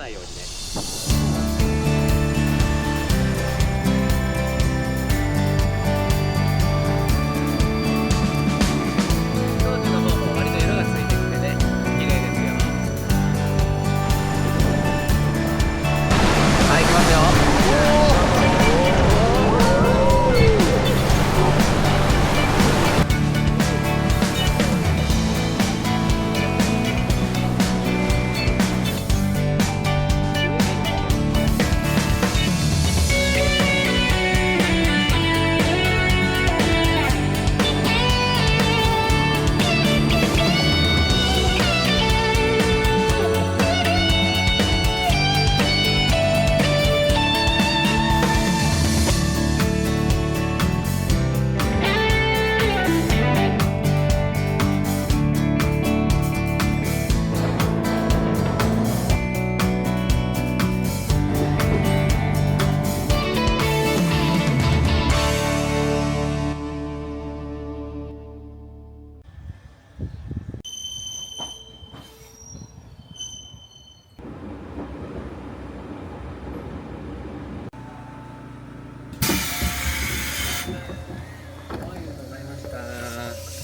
ないようにね。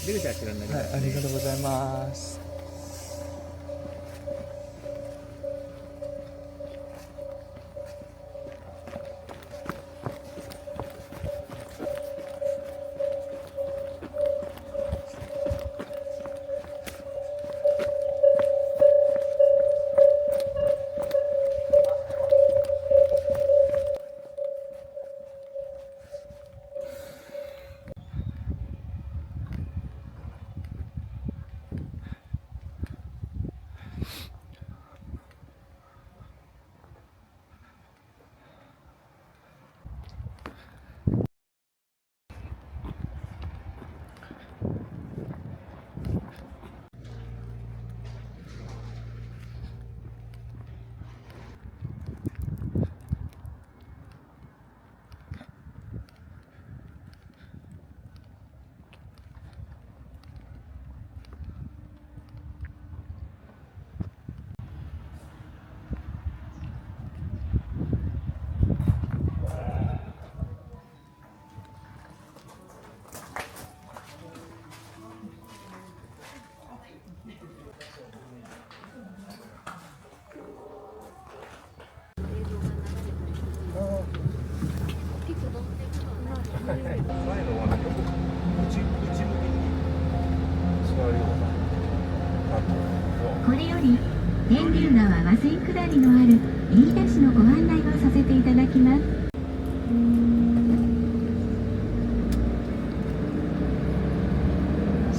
出口は知らないけど、はい、ありがとうございます。前のはなんか内向きに座るようなこれより天竜川和水下りのある飯田市のご案内をさせていただきます。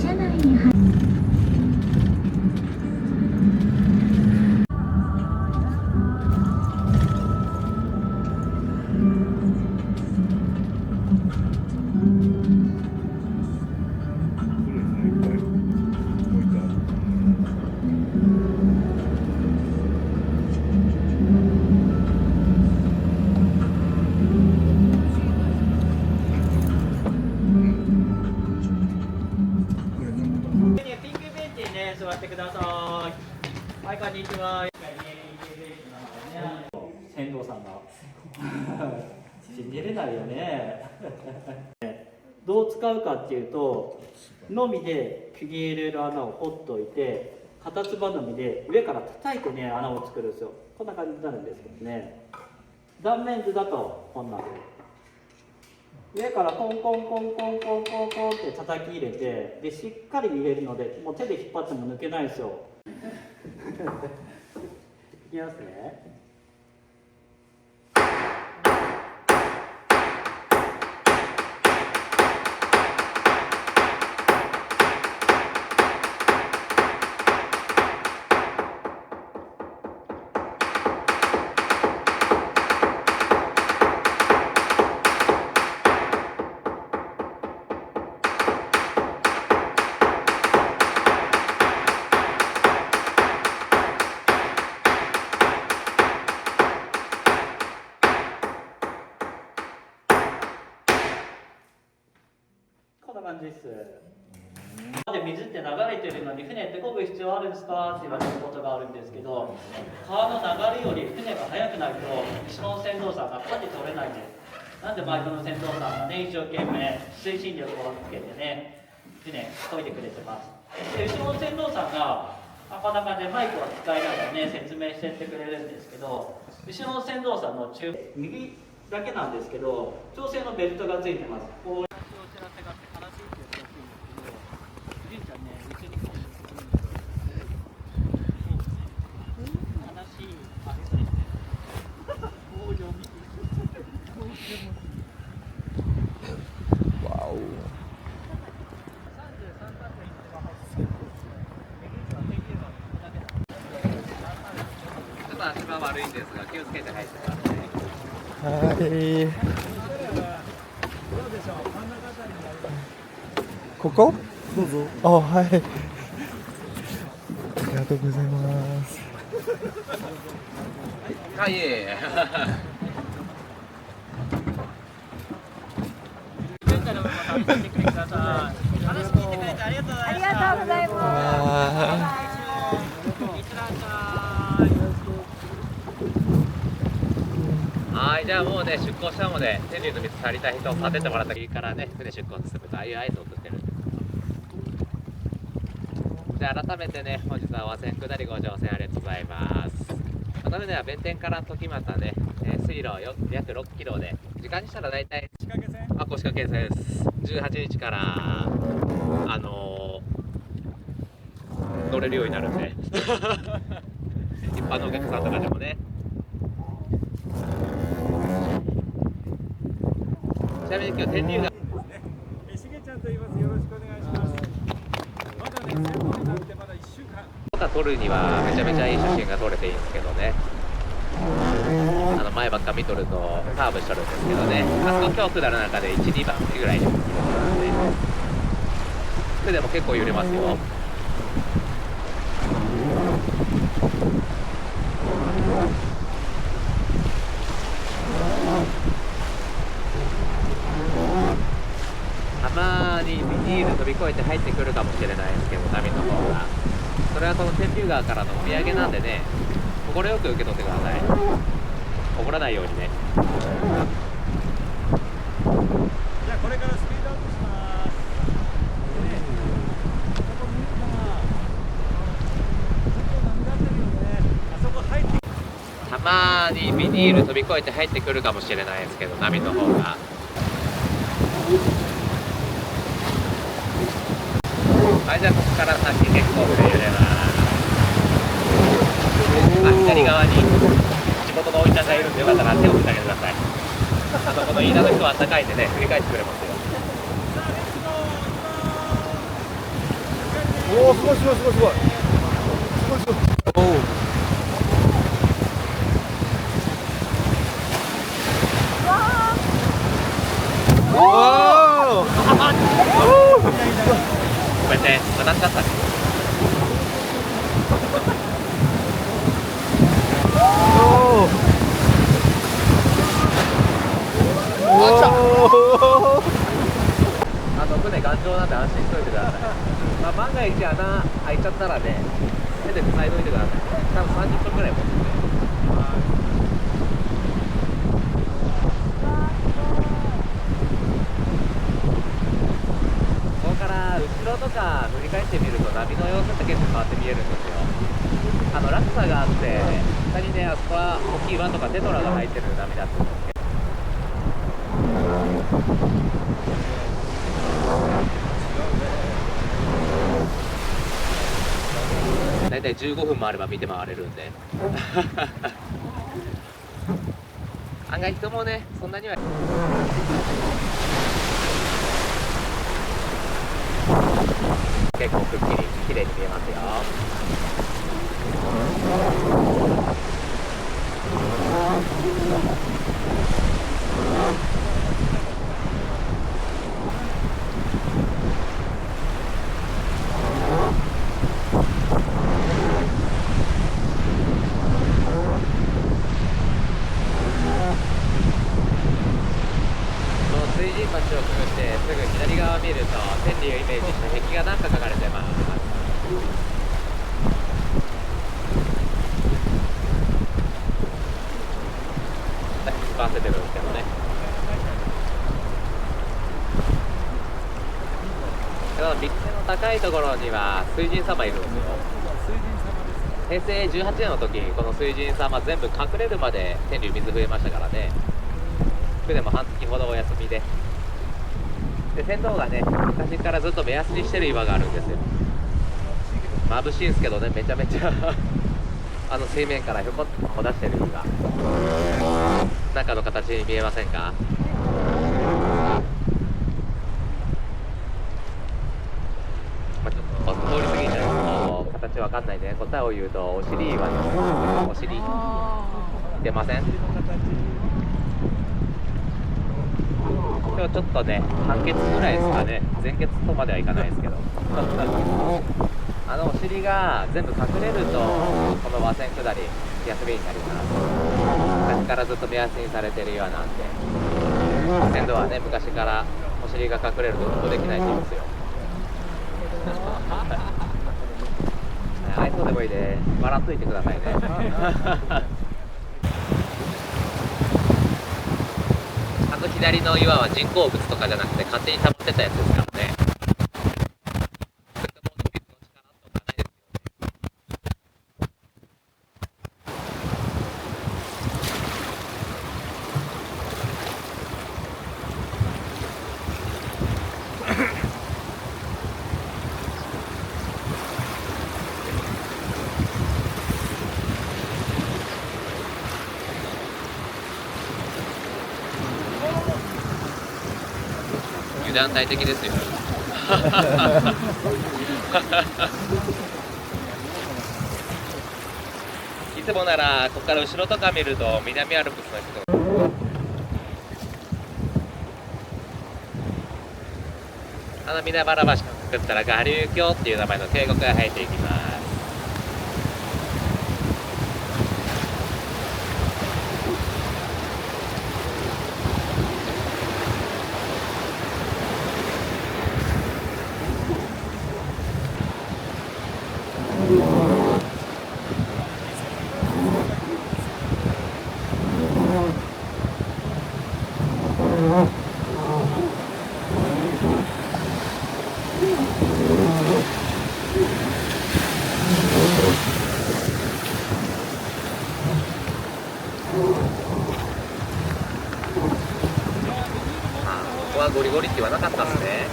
車内に入座ってください。はい、こんにちは。船頭さんが信じれないよね。どう使うかっていうと、のみで釘入れる穴を掘っておいて、片つばのみで上から叩いてね、穴を作るんですよ。こんな感じになるんですけどね。断面図だとこんな上からコンコンコンコンコンコンコンって叩き入れて、でしっかり入れるので、もう手で引っ張っても抜けないですよ。いきますね。こんな感じです。で水水って流れてるのに船って漕ぐ必要あるんですかって言われることがあるんですけど、川の流れより船が速くないと後ろの船頭さんが舵取れないんです。なんで前の船頭さんがね、一生懸命推進力をつけてね、船漕いでくれてます。で後ろの船頭さんがこんな感じでマイクを使いながらね、説明してってくれるんですけど、後ろの船頭さんの右だけなんですけど、調整のベルトがついてます。こうわお。ちょっと足場悪いんですが気をつけて入ってください。はい。ここ？どうぞ。あ、はい。ありがとうございます。はい。ありがとうございます。はい、じゃあもうね出港したので天竜の水足りた人を立ててもらったらいいからね、船出港するとああいう合図を送ってるんです。じゃあ改めてね、本日は和線下りご乗船ありがとうございます。この船は弁天から時俣ね、水路約6キロで、時間にしたら大体腰掛け線です。18日から乗れるようになるんで一般のお客さんとかでもね。ちなみに今日天竜がしげちゃんと言います。よろしくお願いします。まだね、専門になってまだ1週間。とか撮るにはめちゃめちゃいい写真が撮れていいんですけどね。前ばっか見とるとカーブしとるんですけどね。あそこ今日下る中で1、2番ぐらいで船も結構揺れますよ。たまにビニール飛び越えて入ってくるかもしれないですけど、波の方が。それはその天竜川からのお土産なんでね、心よく受け取ってください。怒らないようにね。じゃあこれからスピードアップします。ね、ここ見るかな。ちょっと波立ってるよね。あそこ入って。たまにビニール飛び越えて入ってくるかもしれないですけど、波の方が。はい、じゃあここから先結構船揺れます。左側に地元のおいちゃんがいるんで、よかったら手を振ってあげてください。この飯田の人はあったかいんでね、振り返ってくれますよ。おお、すごいすごいすごいすごい。すごいすごい。おお。ごめんね、渡っちゃったね。船頑丈なんで安心しといてください。万が一穴開いちゃったらね、手で塞いどいてください。多分30分ぐらい持つんで。ここから後ろとか振り返ってみると波の様子って結構変わって見えるんですよ。落差があって下にね、あそこは大きい輪とかテトラが入ってる波だったんですけど、だいたい15分もあれば見て回れるんで案外人もねそんなには。結構くっきり綺麗に見えますよ。水神橋をくぐってすぐ左側を見ると天竜をイメージした壁画なんか描かれてます。せてるんですけどね。立地の高いところには水神様いるんですよ。平成18年の時この水神様全部隠れるまで天竜水増えましたからね。船も半月ほどお休みで、船頭がね昔からずっと目安にしてる岩があるんですよ。眩しいんですけどね、めちゃめちゃ水面からひょこっと出してる岩、中の形に見えませんか？ちょっと通り過ぎちゃうと形わかんないね。答えを言うとお尻岩です。お尻出ません？今日ちょっとね半ケツぐらいですかね。前ケツとまではいかないですけどお尻が全部隠れるとこの和線下り休みになります。昔からずっと目安にされてる岩なんで、船頭はね昔からお尻が隠れると運航できないって言うんですよ愛想でもいいで笑っといてくださいね左の岩は人工物とかじゃなくて勝手に溜まってたやつですからね。油断大敵ですよいつもならここから後ろとか見ると南アルプスの人水原橋を作ったら我流橋っていう名前の渓谷が入っていきます。ここはゴリゴリって言わなかったっすね。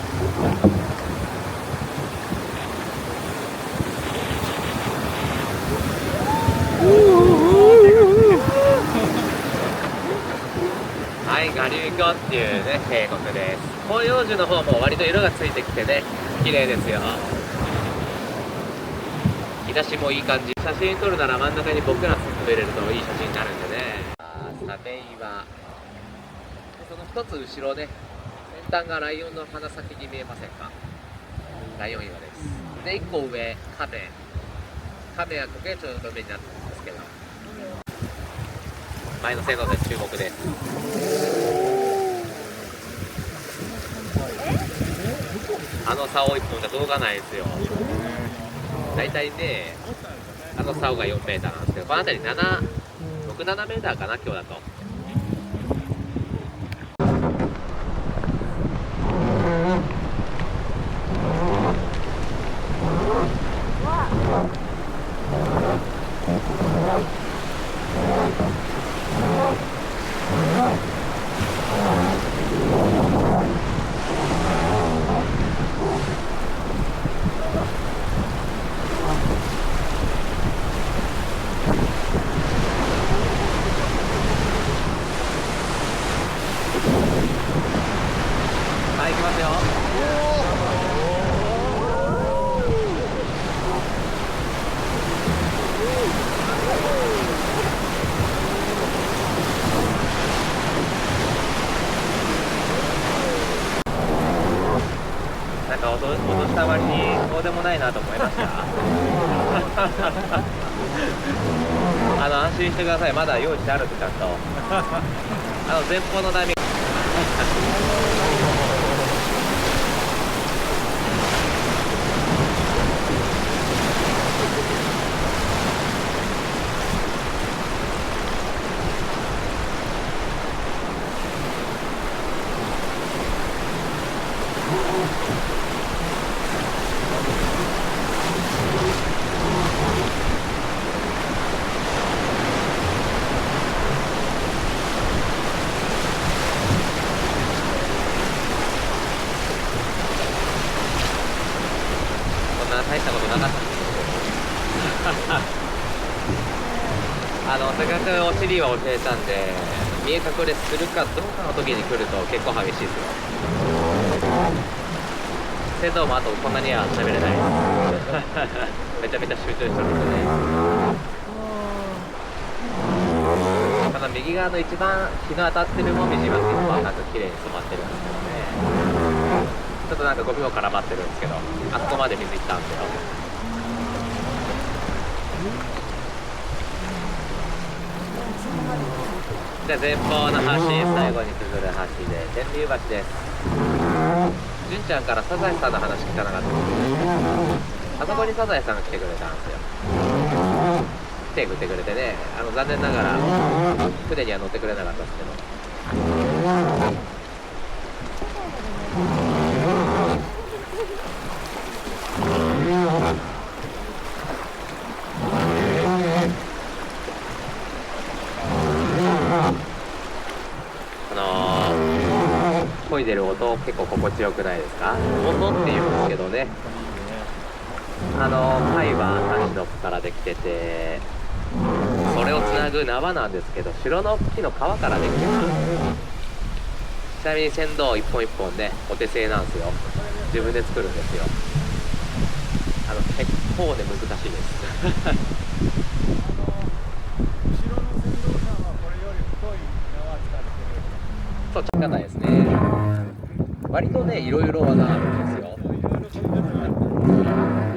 はい、我流橋っていうね渓谷です。広葉樹の方も割と色がついてきてね綺麗ですよ。日差しもいい感じ。写真撮るなら真ん中に僕ら滑れるといい写真になるんでね。サメ岩、その一つ後ろね先端がライオンの鼻先に見えませんか？ライオン岩です。で1個上亀は苔町の上になってるんですけど、前の線路で注目です。竿1本じゃ届かないですよ。だいたいね竿が4メーターなんですけど、この辺り6、7メーターかな今日だと。はい、行きますよ。なんか落とした割にそうでもないなと思いました安心してください。まだ用意してあるってちゃんと前方の波せっかくお尻を教えたんで、見え隠れするかどうかの時に来ると結構激しいですよ。船頭もあとこんなには喋れないめちゃめちゃ集中してるんでね。ただ右側の一番日の当たってるもみじは結構赤く綺麗に染まってるんですけどね。ちょっとなんかゴミも絡まってるんですけど、あそこまで水いったんですよ。じゃあ前方の橋、最後にくぐる橋で天竜橋です。純ちゃんからサザエさんの話聞かなかったです。あそこにサザエさんが来てくれたんですよ。手振ってくれてね、残念ながら船には乗ってくれなかったですけど。漕いでる音結構心地よくないですか？音っていうんですけどね、貝はタンシロップからできてて、それをつなぐ縄なんですけど、白の木の皮からできてます。ちなみに船頭一本一本ね、お手製なんですよ。自分で作るんですよ。結構ね難しいです後ろの船頭さんはこれより太い縄使ってる。そう、着方ですね。割とね、いろいろ技あるんですよ。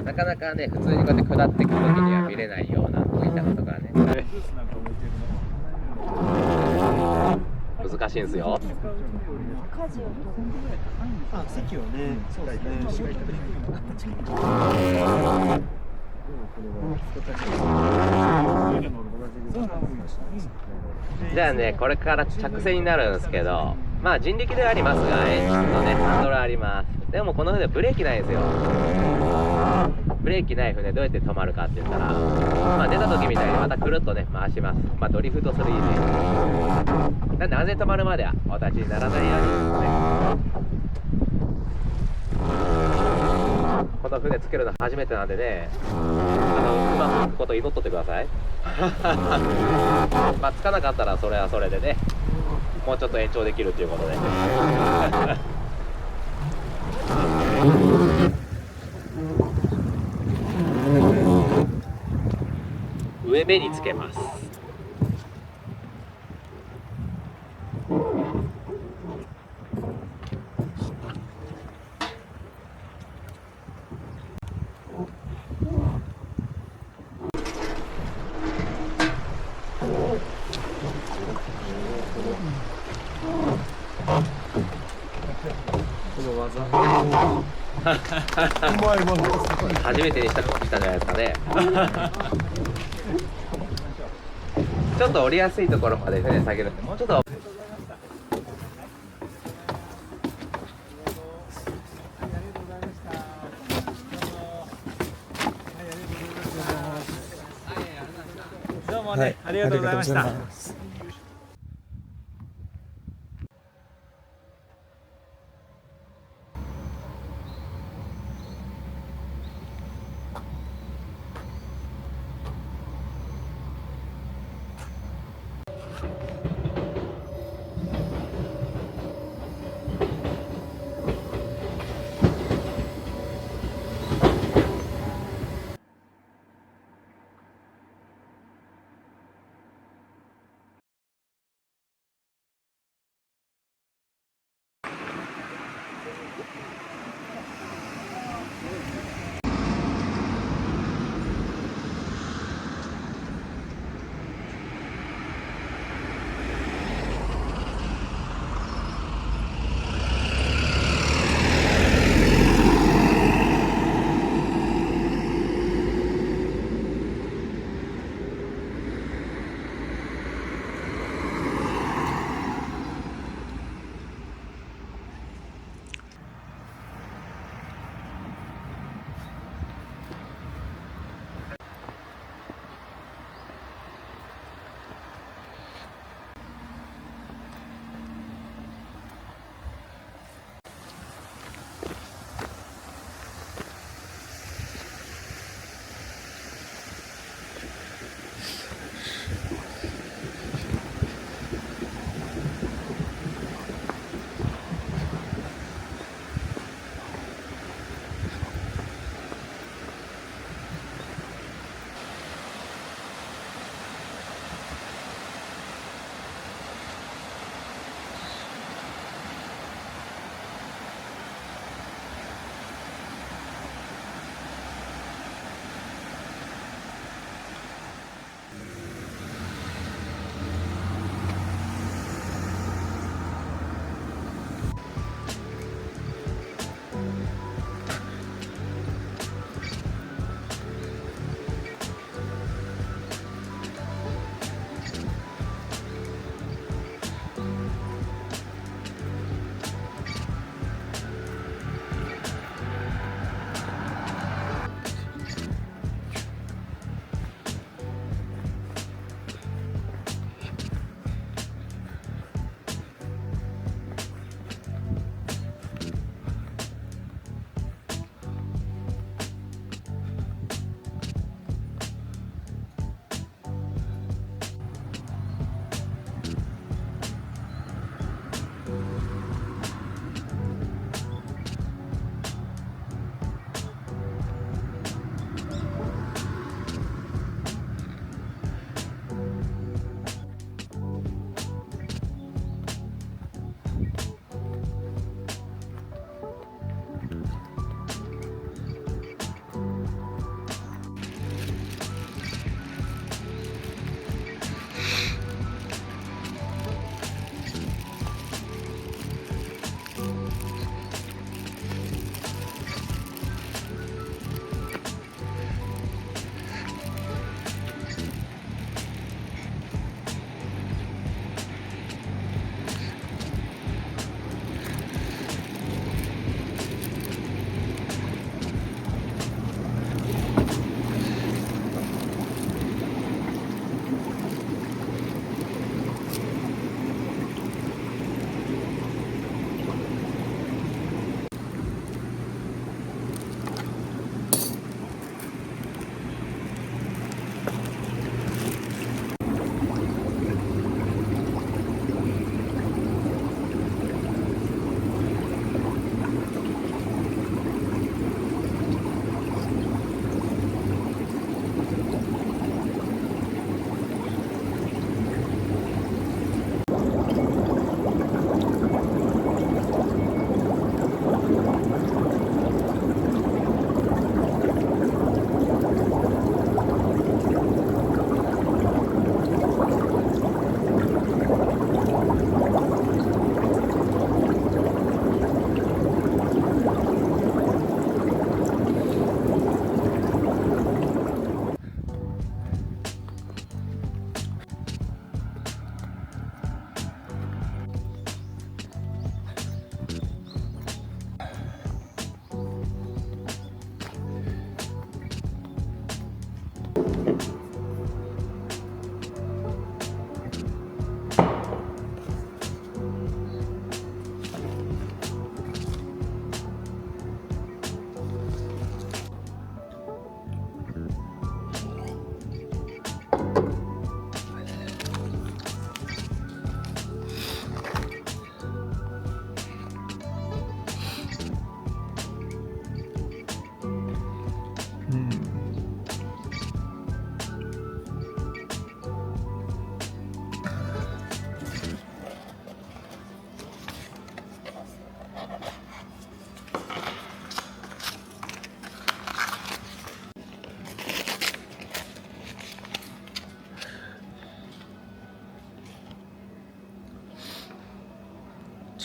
なかなかね、普通にこうやって下ってくるときには見れないようなこういったことがね、難しいんですよ。席をね、そうですね。じゃあね、これから着船になるんですけど、まあ人力ではありますが、エンジンとね、ハンドルあります。でもこの船ブレーキないんですよ。ブレーキない船どうやって止まるかって言ったら、まあ出た時みたいにまたくるっとね、回します。まあドリフトするイメージ。なんで安全止まるまではお立ちにならないようにですね。この船つけるの初めてなんでね、うまくいくこと祈っとってくださいまあつかなかったらそれはそれでね、もうちょっと延長できるということで上目につけます。初めてにしたんじゃないですかねちょっと降りやすいところまで船下げるんで、もうちょっとどうもね、ありがとうございました。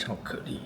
巧克力。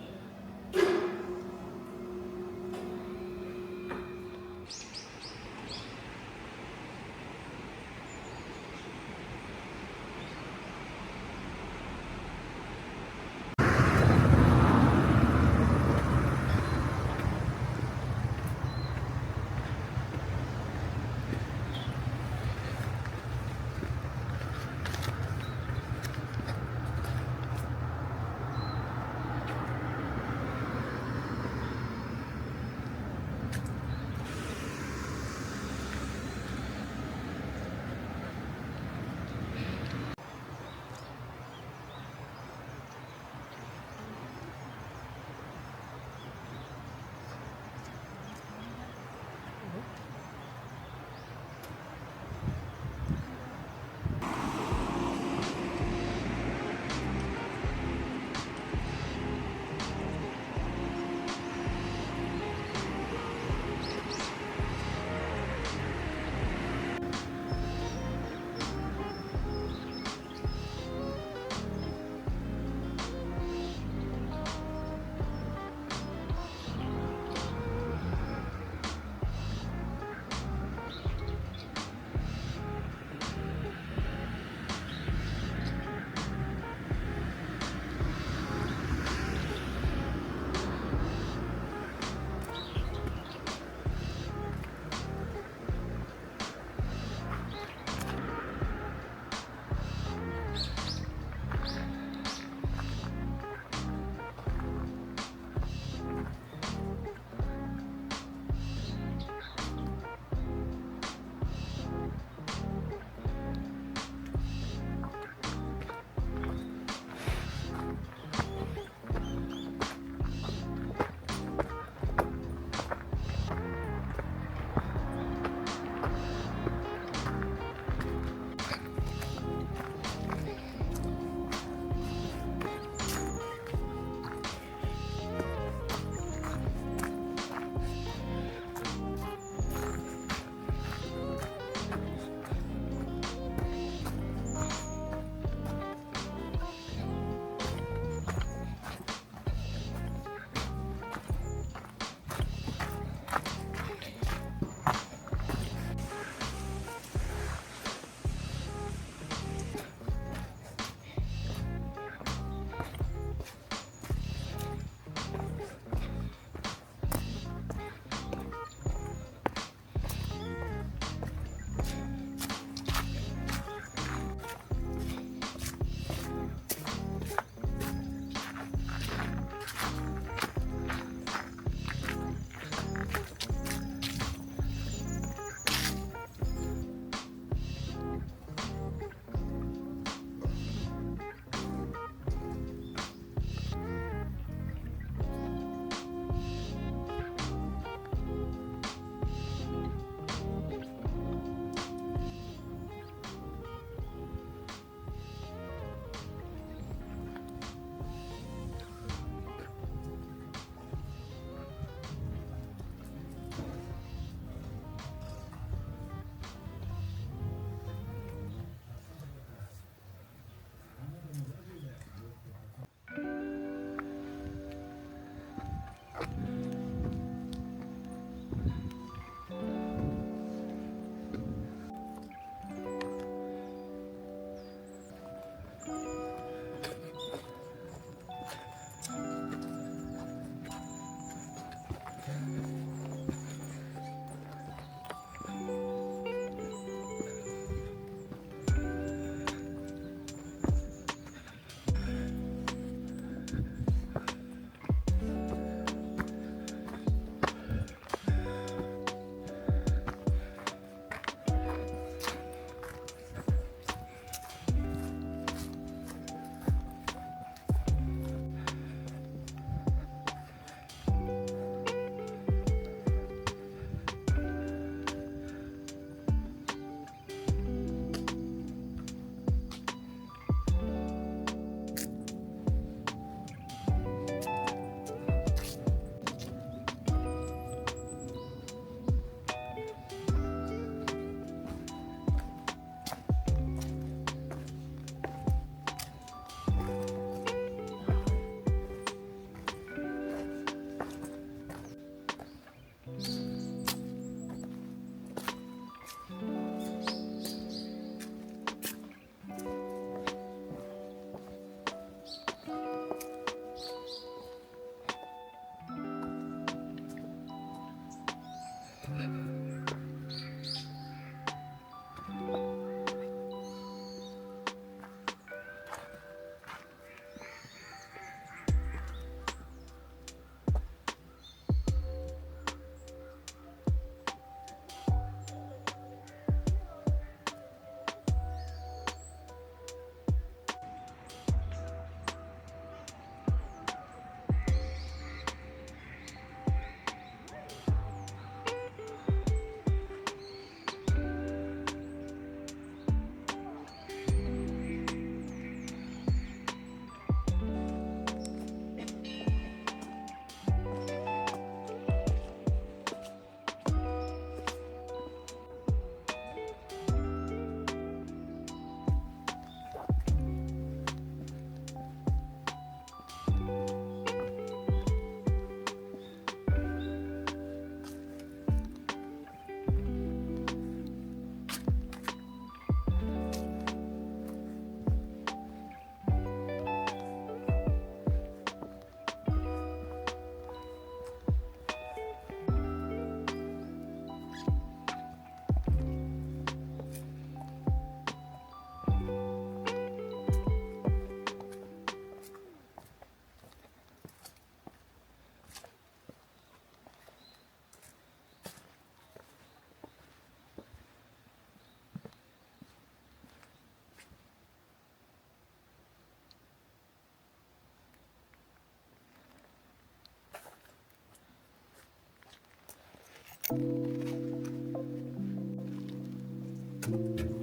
す。